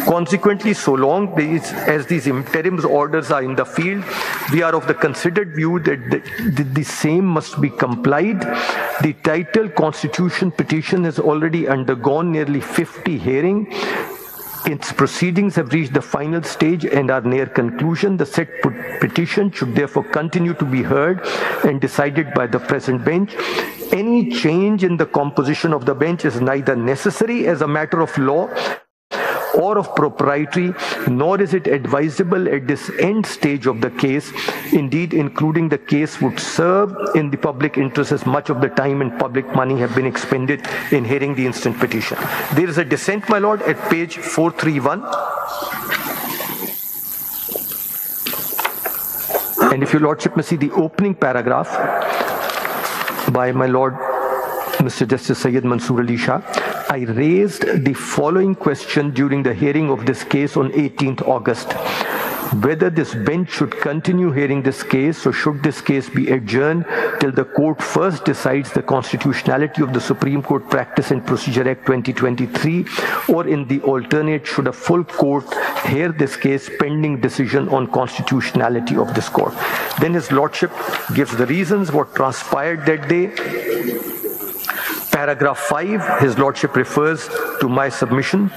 Consequently, so long as these interim orders are in the field, we are of the considered view that the same must be complied. The title Constitution petition has already undergone nearly 50 hearings. Its proceedings have reached the final stage and are near conclusion. The said petition should therefore continue to be heard and decided by the present bench. Any change in the composition of the bench is neither necessary as a matter of law or of propriety, nor is it advisable at this end stage of the case. Indeed, including the case would serve in the public interest, as much of the time and public money have been expended in hearing the instant petition. There is a dissent, my lord, at page 431. And if your lordship may see the opening paragraph by my lord Mr. Justice Syed Mansoor Ali Shah, I raised the following question during the hearing of this case on 18th August. Whether this bench should continue hearing this case, or should this case be adjourned till the court first decides the constitutionality of the Supreme Court Practice and Procedure Act 2023, or in the alternate, should a full court hear this case pending decision on constitutionality of this court. Then his lordship gives the reasons what transpired that day. Paragraph 5, his lordship refers to my submission.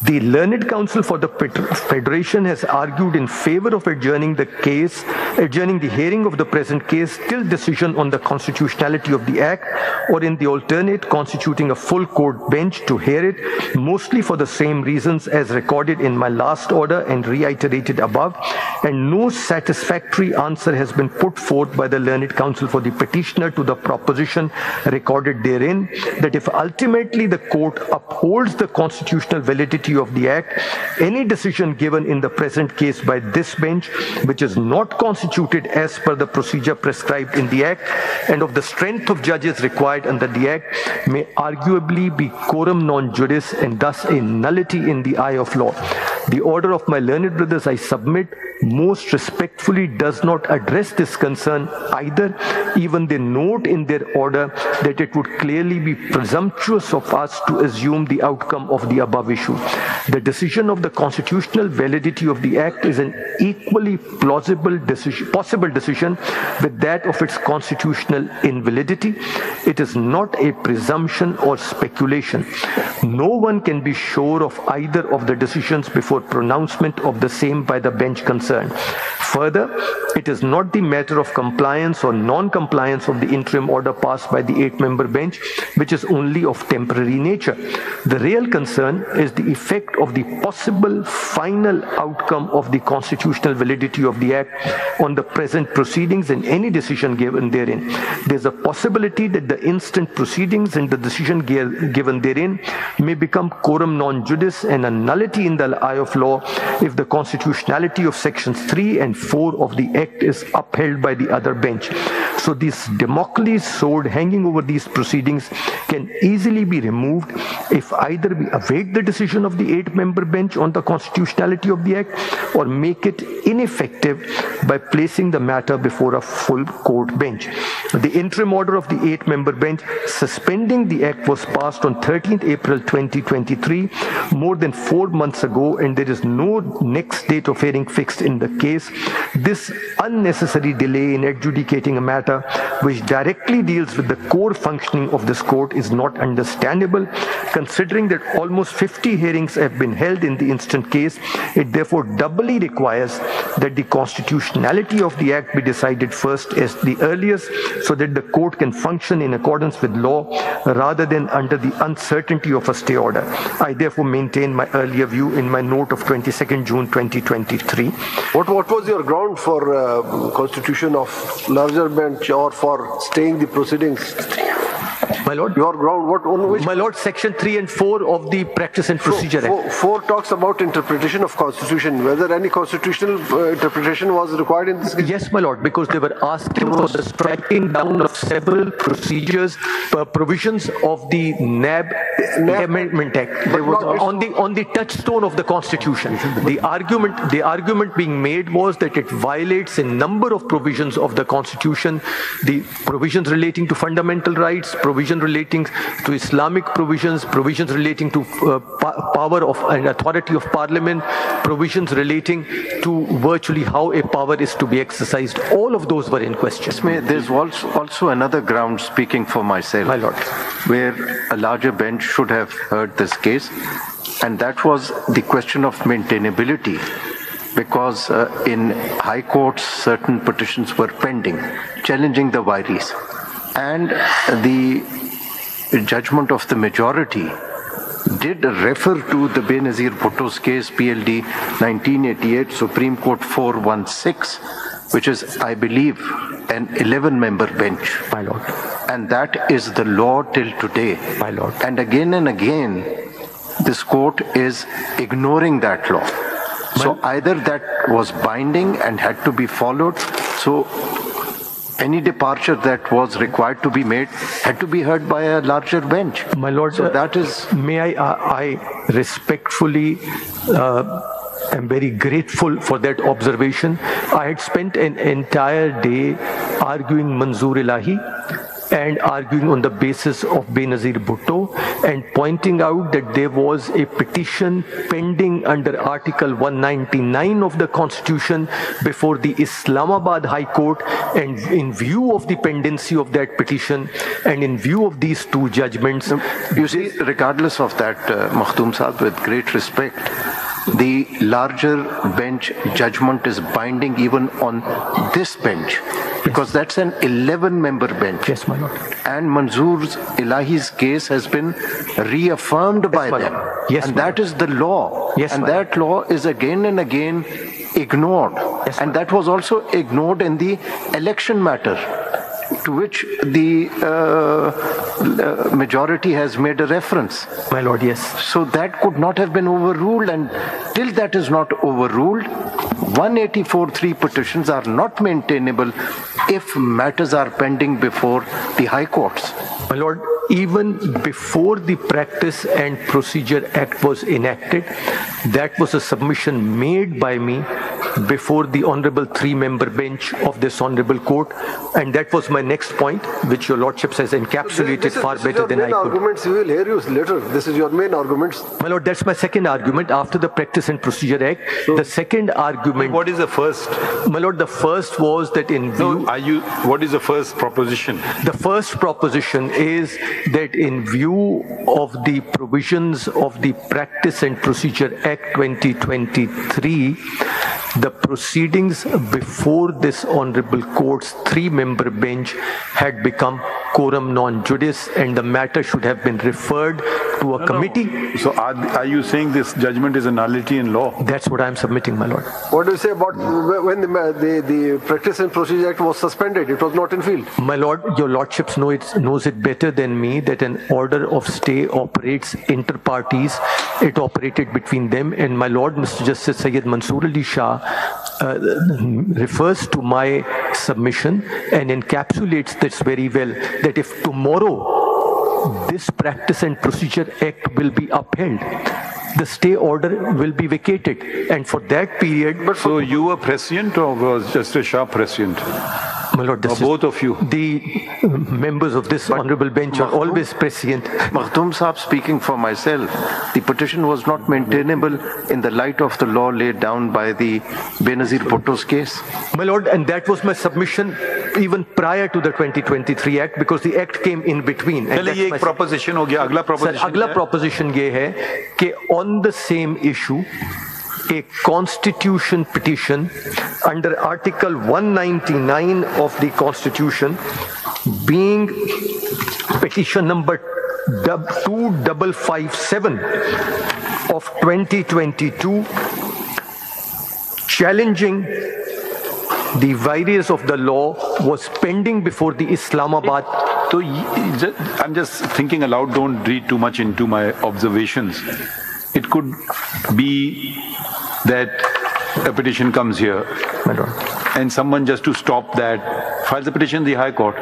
The Learned Counsel for the Federation has argued in favor of adjourning the hearing of the present case till decision on the constitutionality of the Act, or in the alternate, constituting a full court bench to hear it, mostly for the same reasons as recorded in my last order and reiterated above, and no satisfactory answer has been put forth by the Learned Counsel for the petitioner to the proposition recorded therein, that if ultimately the court upholds the constitutional validity of the Act, any decision given in the present case by this bench, which is not constituted as per the procedure prescribed in the Act, and of the strength of judges required under the Act, may arguably be quorum non juris, and thus a nullity in the eye of law. The order of my learned brothers I submit most respectfully does not address this concern either. Even they note in their order that it would clearly be presumptuous of us to assume the outcome of the above issue. The decision of the constitutional validity of the Act is an equally possible decision with that of its constitutional invalidity. It is not a presumption or speculation. No one can be sure of either of the decisions before pronouncement of the same by the bench concerned. Further, it is not the matter of compliance or non-compliance of the interim order passed by the 8-member bench, which is only of temporary nature. The real concern is the effect of the possible final outcome of the constitutional validity of the Act on the present proceedings and any decision given therein. There is a possibility that the instant proceedings and the decision given therein may become quorum non juris and a nullity in the eye of law if the constitutionality of sections 3 and 4 of the Act is upheld by the other bench. So this Damocles sword hanging over these proceedings can easily be removed if either we await the decision of the 8-member bench on the constitutionality of the Act, or make it ineffective by placing the matter before a full court bench. The interim order of the 8-member bench suspending the Act was passed on 13th April 2023, more than 4 months ago, and there is no next date of hearing fixed in the case. This unnecessary delay in adjudicating a matter which directly deals with the core functioning of this court is not understandable. Considering that almost 50 hearings have been held in the instant case, it therefore doubly requires that the constitutionality of the Act be decided first as the earliest, so that the court can function in accordance with law rather than under the uncertainty of a stay order. I therefore maintain my earlier view in my note of 22nd June 2023. What was your ground for constitution of larger bench or for staying the proceedings? My lord, your ground, what on which? My lord, section 3 and 4 of the Practice and Procedure Act. 4 talks about interpretation of constitution. Whether any constitutional interpretation was required in this case? Yes, my lord, because they were asking for the striking down of several procedures, provisions of the NAB Amendment Act. They was on the touchstone of the Constitution. The argument being made was that it violates a number of provisions of the Constitution, the provisions relating to fundamental rights, provisions relating to Islamic provisions, provisions relating to power of and authority of parliament, provisions relating to virtually how a power is to be exercised. All of those were in question. There's also another ground, speaking for myself, my lord, where a larger bench should have heard this case, and that was the question of maintainability, because in high courts certain petitions were pending challenging the Vairis, and the judgment of the majority did refer to the Benazir Bhutto's case, PLD 1988, Supreme Court 416, which is, I believe, an 11-member bench. My lord. And that is the law till today. My lord. And again, this court is ignoring that law. So either that was binding and had to be followed, so any departure that was required to be made had to be heard by a larger bench. My lord, so that is... May I respectfully am very grateful for that observation. I had spent an entire day arguing Manzoor Ilahi and arguing on the basis of Benazir Bhutto and pointing out that there was a petition pending under Article 199 of the Constitution before the Islamabad High Court, and in view of the pendency of that petition and in view of these two judgments... You see, regardless of that, Makhdoom Saab, with great respect, the larger bench judgment is binding even on this bench, because that's an 11-member bench. Yes, my lord. And Manzoor Ilahi's case has been reaffirmed by them. Yes, and that is the law. Yes, and that law is again and again ignored. Yes, and that was also ignored in the election matter, to which the majority has made a reference. My lord, yes. So that could not have been overruled, and till that is not overruled, 184(3) petitions are not maintainable if matters are pending before the high courts. My lord, even before the Practice and Procedure Act was enacted, that was a submission made by me before the Honorable 3-member bench of this Honorable Court, and that was my next point, which your Lordships has encapsulated far better than I could. Arguments, we will hear you later. This is your main arguments. My lord, that's my second argument after the Practice and Procedure Act. So, the second argument... What is the first? My lord, the first was that in view... What is the first proposition? The first proposition is that in view of the provisions of the Practice and Procedure Act 2023, the proceedings before this Honorable Court's 3-member bench had become quorum non judice, and the matter should have been referred to a committee. No. So are you saying this judgment is a nullity in law? That's what I'm submitting, my lord. What do you say about when the Practice and Procedure Act was suspended? It was not in field. My lord, your Lordships knows it better than me that an order of stay operates inter partes. It operated between them, and my lord, Mr. Justice Syed Mansoor Ali Shah refers to my submission and encapsulates this very well, that if tomorrow this Practice and Procedure Act will be upheld, the stay order will be vacated, and for that period... So you were prescient, or was Justice Shah prescient? My lord, both of you. The members of this honorable bench are always prescient. Makhdoom Saab, speaking for myself, the petition was not maintainable in the light of the law laid down by the Benazir Bhutto's case. My lord, and that was my submission even prior to the 2023 Act, because the Act came in between. चलिए ये एक proposition हो गया, अगला proposition. Sir, अगला proposition ये है कि on the same issue, a constitution petition under Article 199 of the Constitution, being petition number 2557 of 2022, challenging the vires of the law, was pending before the Islamabad. So I'm just thinking aloud, don't read too much into my observations. It could be that a petition comes here and someone, just to stop that, files a petition in the High Court.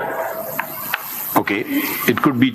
Okay, it could be